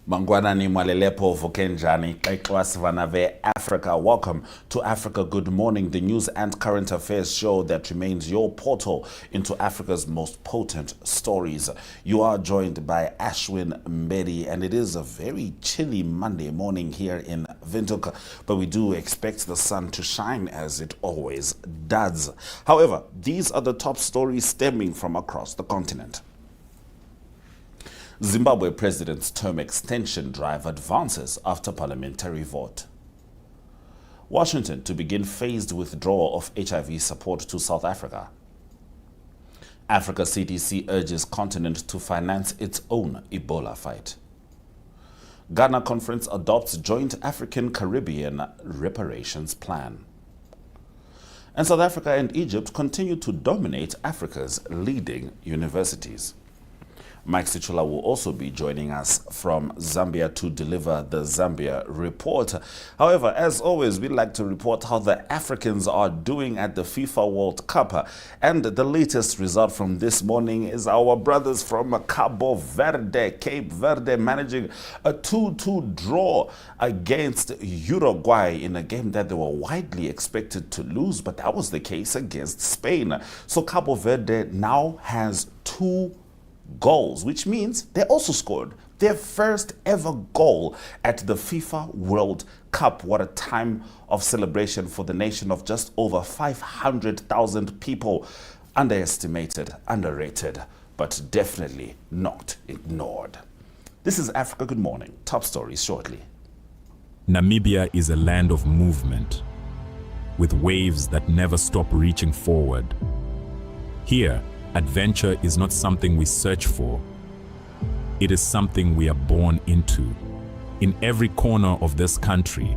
Mangwanani Mwalelepo Vukenjani, Vanave Africa. Welcome to Africa Good Morning, the news and current affairs show that remains your portal into Africa's most potent stories. You are joined by Ashwin Mbedi, and it is a very chilly Monday morning here in Windhoek, but we do expect the sun to shine as it always does. However, these are the top stories stemming from across the continent. Zimbabwe president's term extension drive advances after parliamentary vote. Washington to begin phased withdrawal of HIV support to South Africa. Africa CDC urges continent to finance its own Ebola fight. Ghana conference adopts joint African-Caribbean reparations plan. And South Africa and Egypt continue to dominate Africa's leading universities. Mike Sichula will also be joining us from Zambia to deliver the Zambia Report. However, as always, we'd like to report how the Africans are doing at the FIFA World Cup. And the latest result from this morning is our brothers from Cape Verde, managing a 2-2 draw against Uruguay in a game that they were widely expected to lose, but that was the case against Spain. So Cabo Verde now has 2 goals, which means they also scored their first ever goal at the FIFA World Cup. What a time of celebration for the nation of just over 500,000 people. Underestimated, underrated, but definitely not ignored. This is Africa Good Morning. Top stories shortly. Namibia is a land of movement, with waves that never stop reaching forward. Here, adventure is not something we search for. It is something we are born into. In every corner of this country,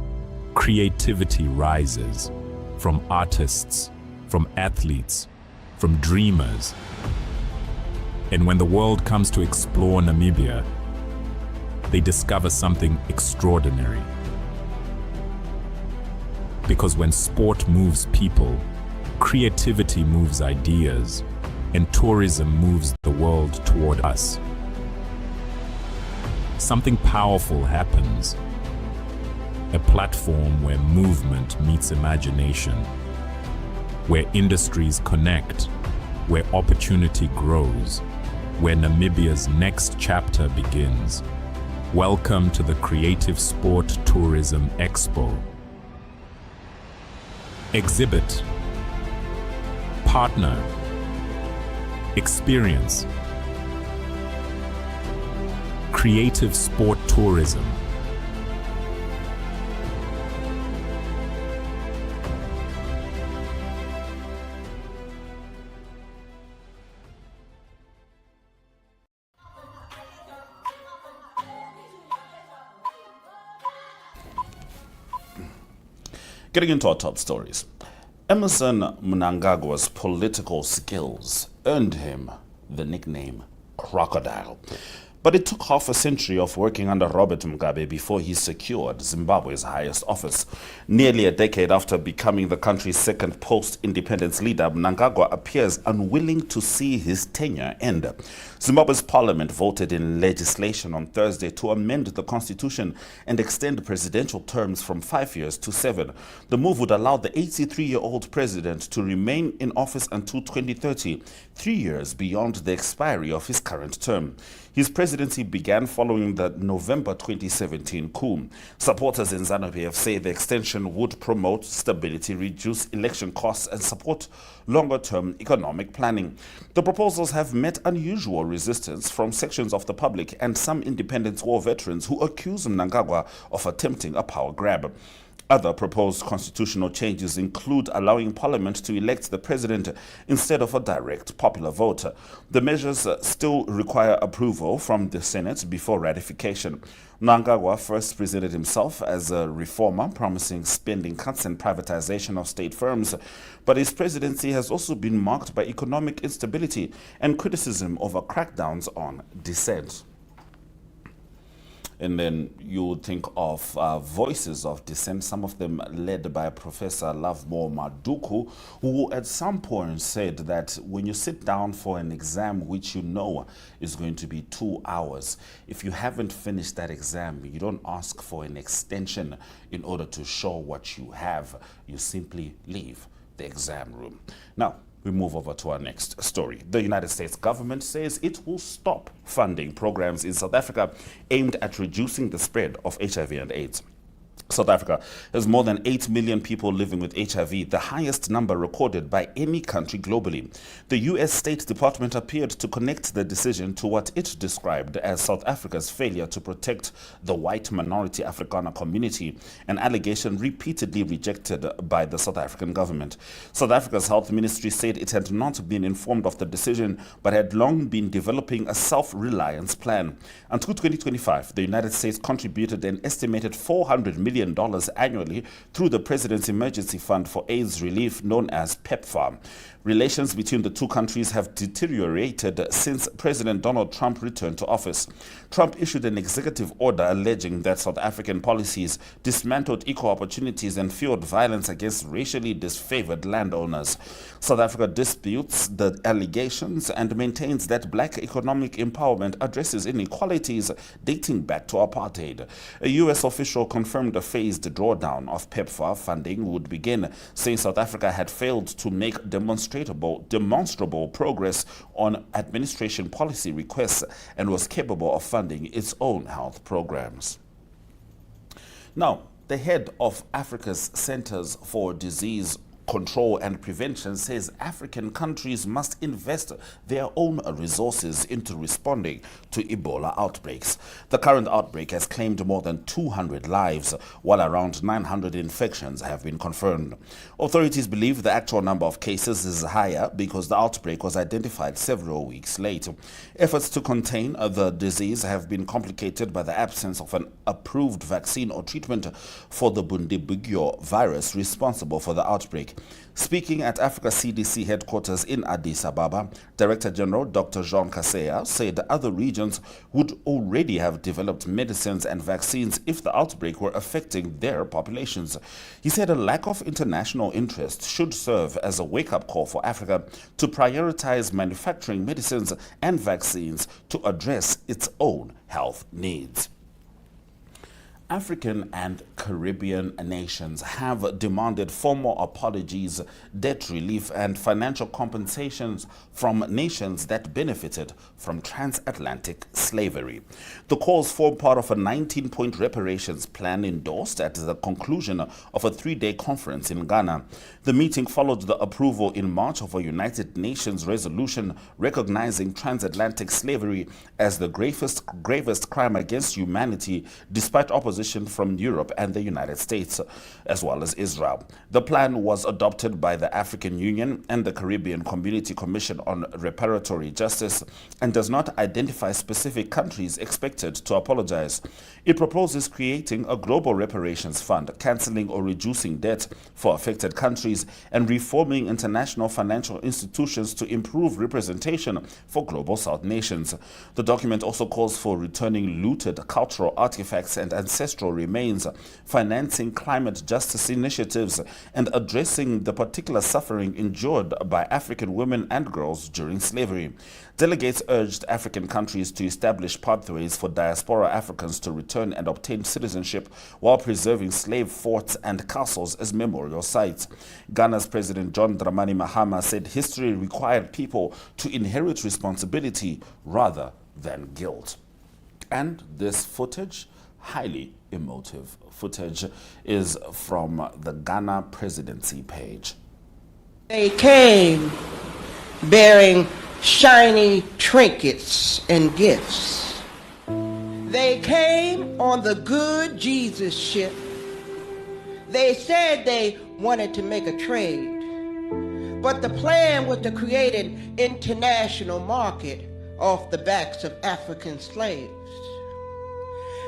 creativity rises. From artists, from athletes, from dreamers. And when the world comes to explore Namibia, they discover something extraordinary. Because when sport moves people, creativity moves ideas, and tourism moves the world toward us. Something powerful happens. A platform where movement meets imagination, where industries connect, where opportunity grows, where Namibia's next chapter begins. Welcome to the Creative Sport Tourism Expo. Exhibit, partner, experience. Creative sport tourism. Getting into our top stories. Emmerson Mnangagwa's political skills earned him the nickname Crocodile. But it took half a century of working under Robert Mugabe before he secured Zimbabwe's highest office. Nearly a decade after becoming the country's second post-independence leader, Mnangagwa appears unwilling to see his tenure end. Zimbabwe's parliament voted in legislation on Thursday to amend the constitution and extend presidential terms from 5 years to 7. The move would allow the 83-year-old president to remain in office until 2030, 3 years beyond the expiry of his current term. His presidency began following the November 2017 coup. Supporters in ZANU-PF say the extension would promote stability, reduce election costs, and support longer-term economic planning. The proposals have met unusual resistance from sections of the public and some independence war veterans who accuse Mnangagwa of attempting a power grab. Other proposed constitutional changes include allowing Parliament to elect the President instead of a direct popular vote. The measures still require approval from the Senate before ratification. Mnangagwa first presented himself as a reformer, promising spending cuts and privatization of state firms. But his presidency has also been marked by economic instability and criticism over crackdowns on dissent. And then you would think of voices of dissent, some of them led by Professor Lovemore Maduku, who at some point said that when you sit down for an exam which you know is going to be 2 hours, if you haven't finished that exam, you don't ask for an extension in order to show what you have. You simply leave the exam room. Now, we move over to our next story. The United States government says it will stop funding programs in South Africa aimed at reducing the spread of HIV and AIDS. South Africa has more than 8 million people living with HIV, the highest number recorded by any country globally. The U.S. State Department appeared to connect the decision to what it described as South Africa's failure to protect the white minority Afrikaner community, an allegation repeatedly rejected by the South African government. South Africa's health ministry said it had not been informed of the decision, but had long been developing a self-reliance plan. Until 2025, the United States contributed an estimated $400 million annually through the President's Emergency Fund for AIDS Relief, known as PEPFAR. Relations between the two countries have deteriorated since President Donald Trump returned to office. Trump issued an executive order alleging that South African policies dismantled equal opportunities and fueled violence against racially disfavored landowners. South Africa disputes the allegations and maintains that black economic empowerment addresses inequalities dating back to apartheid. A U.S. official confirmed a phased drawdown of PEPFAR funding would begin, saying South Africa had failed to make demonstrable progress on administration policy requests and was capable of funding its own health programs. Now, the head of Africa's Centers for Disease Control and Prevention says African countries must invest their own resources into responding to Ebola outbreaks. The current outbreak has claimed more than 200 lives, while around 900 infections have been confirmed. Authorities believe the actual number of cases is higher because the outbreak was identified several weeks late. Efforts to contain the disease have been complicated by the absence of an approved vaccine or treatment for the Bundibugyo virus responsible for the outbreak. Speaking at Africa CDC headquarters in Addis Ababa, Director General Dr. Jean Kaseya said other regions would already have developed medicines and vaccines if the outbreak were affecting their populations. He said a lack of international interest should serve as a wake-up call for Africa to prioritize manufacturing medicines and vaccines to address its own health needs. African and Caribbean nations have demanded formal apologies, debt relief, and financial compensations from nations that benefited from transatlantic slavery. The calls form part of a 19-point reparations plan endorsed at the conclusion of a 3-day conference in Ghana. The meeting followed the approval in March of a United Nations resolution recognizing transatlantic slavery as the gravest crime against humanity, despite opposition from Europe and the United States, as well as Israel. The plan was adopted by the African Union and the Caribbean Community Commission on Reparatory Justice and does not identify specific countries expected to apologize. It proposes creating a global reparations fund, canceling or reducing debt for affected countries, and reforming international financial institutions to improve representation for global South nations. The document also calls for returning looted cultural artifacts and ancestral remains, financing climate justice initiatives, and addressing the particular suffering endured by African women and girls during slavery. Delegates urged African countries to establish pathways for diaspora Africans to return and obtain citizenship while preserving slave forts and castles as memorial sites. Ghana's President John Dramani Mahama said history required people to inherit responsibility rather than guilt. And this footage, highly emotive footage, is from the Ghana presidency page. They came bearing shiny trinkets and gifts. They came on the good Jesus ship. They said they wanted to make a trade, but the plan was to create an international market off the backs of African slaves.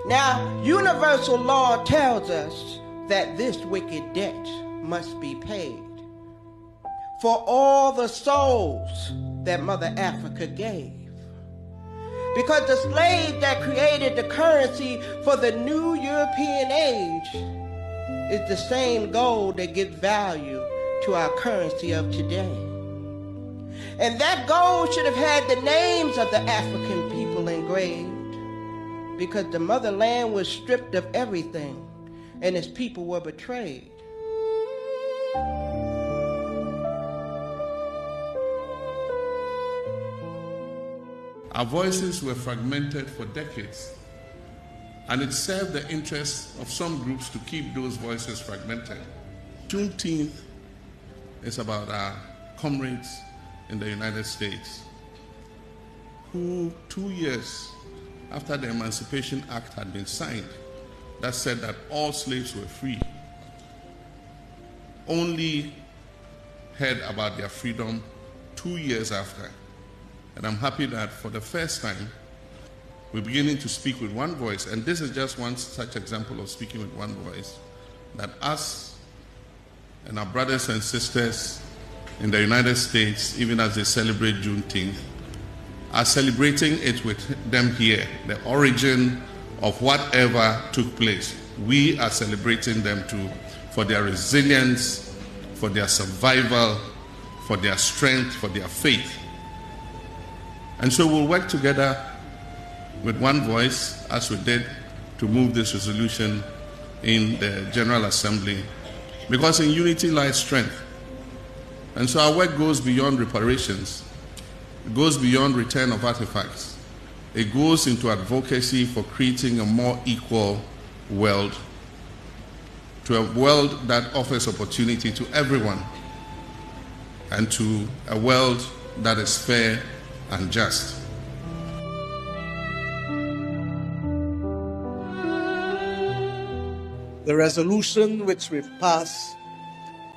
Now, universal law tells us that this wicked debt must be paid for all the souls that Mother Africa gave. Because the slave that created the currency for the new European age is the same gold that gives value to our currency of today. And that gold should have had the names of the African people engraved, because the motherland was stripped of everything and its people were betrayed. Our voices were fragmented for decades, and it served the interests of some groups to keep those voices fragmented. Juneteenth is about our comrades in the United States who 2 years after the Emancipation Act had been signed that said that all slaves were free, only heard about their freedom 2 years after. And I'm happy that for the first time, we're beginning to speak with one voice. And this is just one such example of speaking with one voice, that us and our brothers and sisters in the United States, even as they celebrate Juneteenth, are celebrating it with them here, the origin of whatever took place. We are celebrating them too, for their resilience, for their survival, for their strength, for their faith. And so we'll work together with one voice, as we did, to move this resolution in the General Assembly, because in unity lies strength. And so our work goes beyond reparations. It goes beyond return of artifacts. It goes into advocacy for creating a more equal world, to a world that offers opportunity to everyone, and to a world that is fair and just. The resolution which we've passed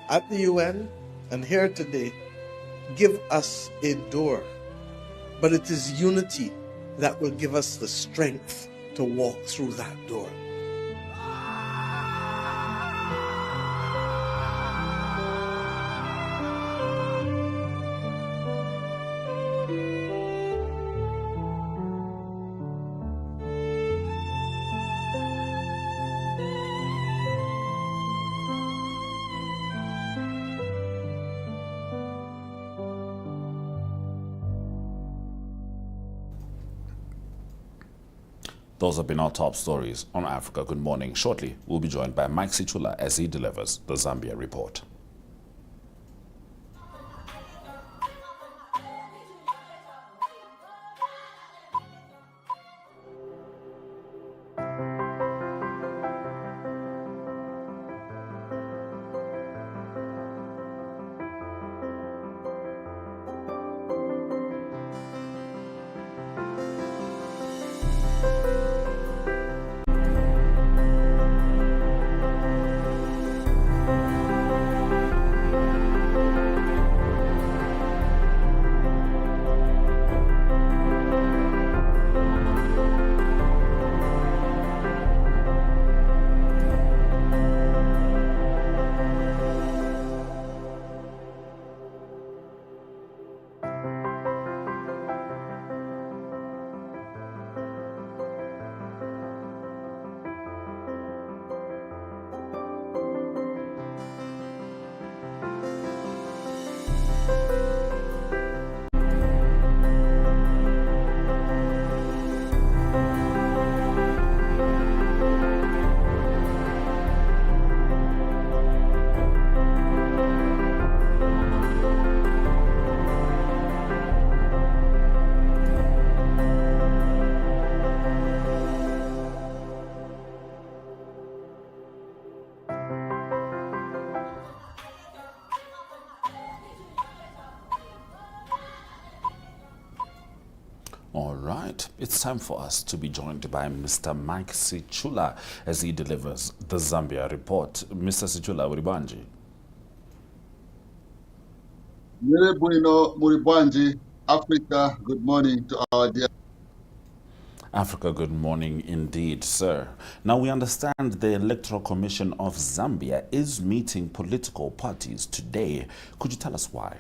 at the UN and here today give us a door, but it is unity that will give us the strength to walk through that door. Those have been our top stories on Africa Good Morning. Shortly, we'll be joined by Mike Sichula as he delivers the Zambia Report. All right, it's time for us to be joined by Mr. Mike Sichula as he delivers the Zambia Report. Mr. Sichula, Muribanji. Muribanji, Africa, good morning to our dear. Africa, good morning indeed, sir. Now, we understand the Electoral Commission of Zambia is meeting political parties today. Could you tell us why?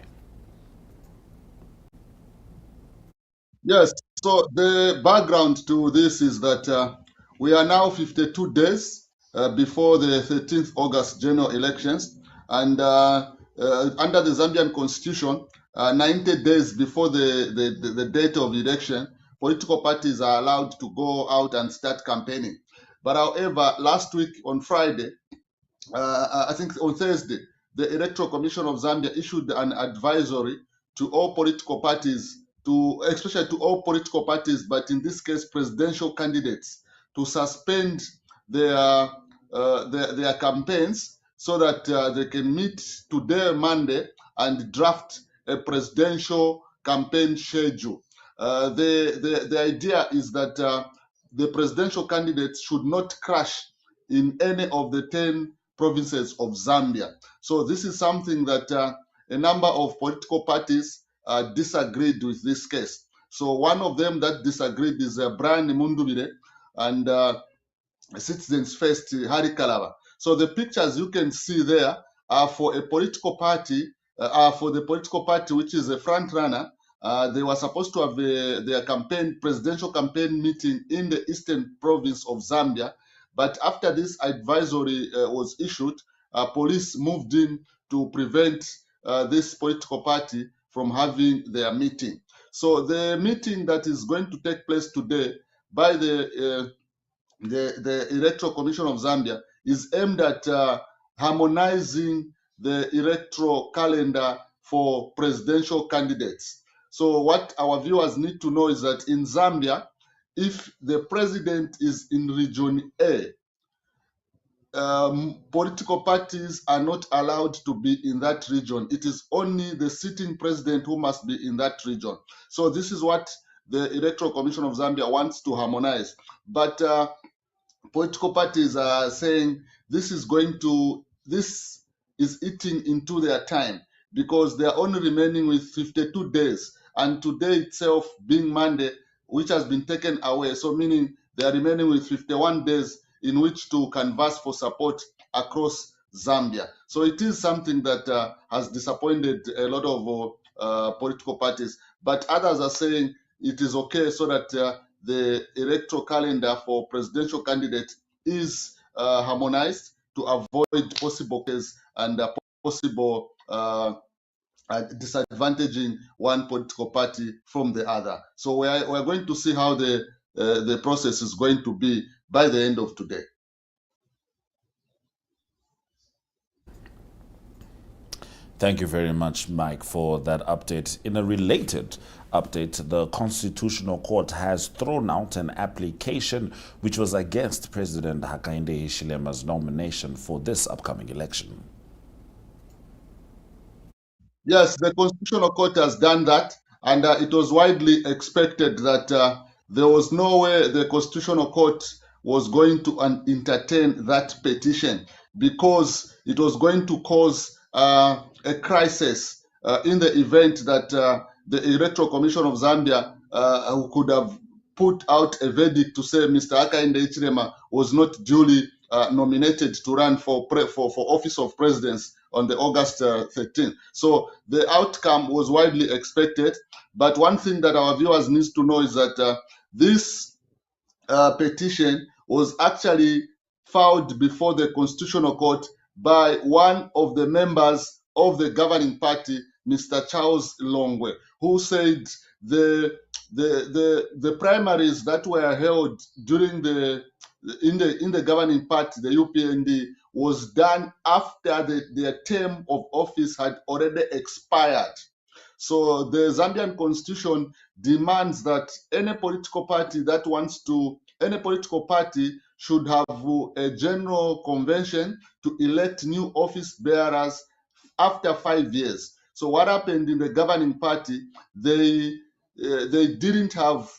Yes, So the background to this is that we are now 52 days before the 13th August general elections, and under the Zambian constitution, 90 days before the date of election, political parties are allowed to go out and start campaigning. But however, last week on Friday, I think on Thursday, the Electoral Commission of Zambia issued an advisory to all political parties, especially to all political parties, but in this case, presidential candidates, to suspend their campaigns so that they can meet today, Monday, and draft a presidential campaign schedule. The idea is that the presidential candidates should not crash in any of the 10 provinces of Zambia. So this is something that a number of political parties disagreed with this case. So one of them that disagreed is Brian Mundubire and Citizens First Hari Kalaba. So the pictures you can see there are for a political party, for the political party which is a front runner. They were supposed to have their presidential campaign meeting in the eastern province of Zambia. But after this advisory was issued, police moved in to prevent this political party from having their meeting. So the meeting that is going to take place today by the Electoral Commission of Zambia is aimed at harmonizing the electoral calendar for presidential candidates. So what our viewers need to know is that in Zambia, if the president is in Region A, political parties are not allowed to be in that region. It is only the sitting president who must be in that region. So this is what the Electoral Commission of Zambia wants to harmonize. But political parties are saying this is eating into their time, because they are only remaining with 52 days, and today itself being Monday, which has been taken away, so meaning they are remaining with 51 days in which to canvass for support across Zambia. So it is something that has disappointed a lot of political parties, but others are saying it is okay so that the electoral calendar for presidential candidates is harmonized to avoid possible cases and possible disadvantaging one political party from the other. So we're going to see how the process is going to be by the end of today. Thank you very much, Mike, for that update. In a related update, the Constitutional Court has thrown out an application which was against President Hakainde Hichilema's nomination for this upcoming election. Yes, the Constitutional Court has done that, and it was widely expected that there was no way the Constitutional Court was going to entertain that petition, because it was going to cause a crisis in the event that the Electoral Commission of Zambia could have put out a verdict to say Mr. Hakainde Hichilema was not duly nominated to run for office of presidency on the August 13th. So the outcome was widely expected. But one thing that our viewers need to know is that this petition was actually filed before the Constitutional Court by one of the members of the governing party, Mr. Charles Longwe, who said the primaries that were held during in the governing party, the UPND, was done after their term of office had already expired. So the Zambian constitution demands that any political party should have a general convention to elect new office bearers after 5 years. So what happened in the governing party, they didn't have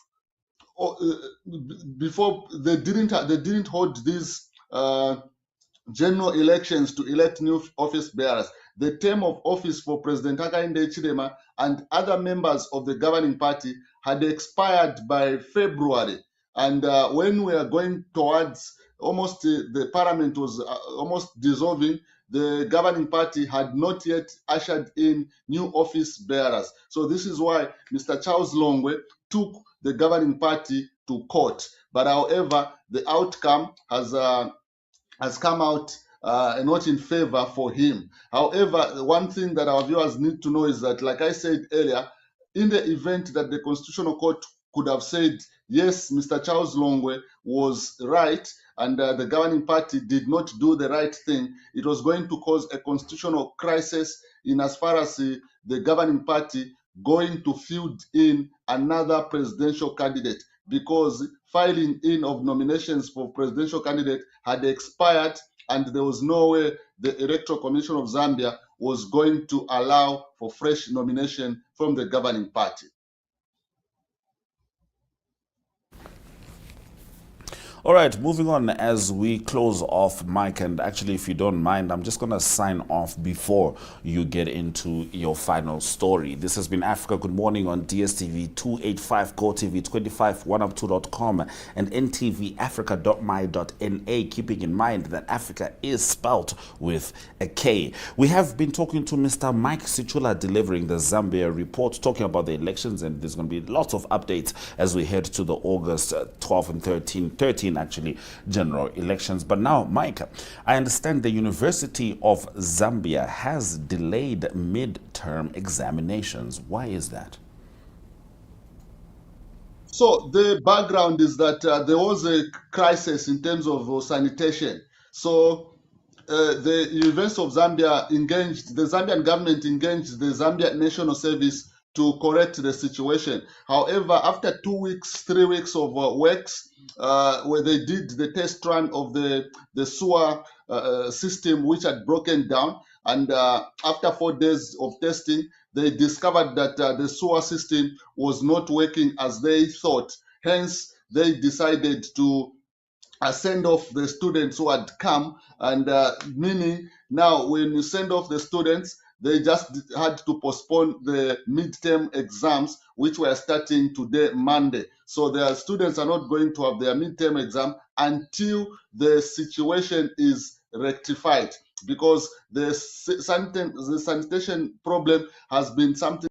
before they didn't hold these general elections to elect new office bearers. The term of office for President Hakainde Hichilema and other members of the governing party had expired by February. And when we are going towards almost the parliament was almost dissolving, the governing party had not yet ushered in new office bearers. So this is why Mr. Charles Longwe took the governing party to court. But however, the outcome has come out not in favor for him. However, one thing that our viewers need to know is that, like I said earlier, in the event that the Constitutional Court could have said, yes, Mr. Charles Longwe was right, and the governing party did not do the right thing, it was going to cause a constitutional crisis in as far as the governing party going to field in another presidential candidate, because filing in of nominations for presidential candidate had expired, and there was no way the Electoral Commission of Zambia was going to allow for fresh nomination from the governing party. All right, moving on as we close off, Mike, and actually, if you don't mind, I'm just going to sign off before you get into your final story. This has been Africa Good Morning on DSTV285 GOTV, 251up2.com, and NTVAFRIKA.MY.NA, keeping in mind that Africa is spelt with a K. We have been talking to Mr. Mike Sichula, delivering the Zambia Report, talking about the elections, and there's going to be lots of updates as we head to the August 12 and 13 actually general elections. But now, Mike, I understand the University of Zambia has delayed midterm examinations. Why is that? So the background is that there was a crisis in terms of sanitation. So the University of Zambia engaged, the Zambian government engaged the Zambia National Service to correct the situation. However, after 2 weeks, 3 weeks of works, where they did the test run of the sewer system, which had broken down, and after 4 days of testing, they discovered that the sewer system was not working as they thought. Hence, they decided to send off the students who had come, and meaning now when you send off the students, they just had to postpone the midterm exams, which were starting today, Monday. So their students are not going to have their midterm exam until the situation is rectified, because the sanitation problem has been something